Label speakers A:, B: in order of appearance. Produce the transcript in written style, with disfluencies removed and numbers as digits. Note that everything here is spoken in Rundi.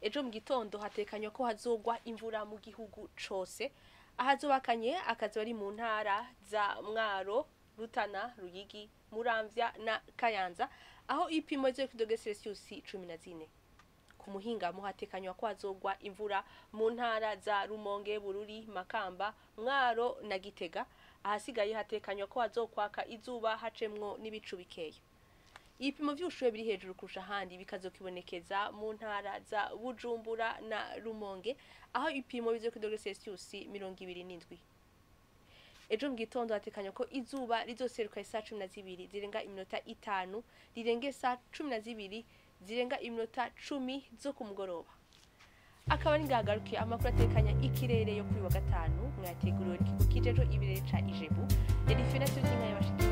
A: ejo mu gitondo hatekanywa ko hazogwa imvura mu gihugu cose ahazobakanye akazi bari mu ntara za Mwaro Rutana Ruyigi Muramvya na Kayanza aho ipimo ryo kudogera Celsius 14 ku muhinga mu hatekanywa ko hazogwa imvura mu ntara za Rumonge Bururi Makamba Mwaro na Gitega ahasigaye hatekanywa ko hazokwaka izuba hacemwo n'ibicu bikeya ibipimo vy'ubushuhe biri hejuru kurusha handi bikazokibonekeza mu ntara za Bujumbura na Rumonge aho ipimo bizo kudogera Celsius 27 ejo mu gitondo hatekanywa ko izuba rizoseruka isa 12 zirenga iminota 5 rirenge sa 12 zirenga iminota 10 zo kumugoroba akaba ngagarukiye amakuru atekanya ikirere yo kuri wa gatanu mwateguriwe n'ikigo kijejo ibirere ca Ijebu Edifina Tutinga yabashiki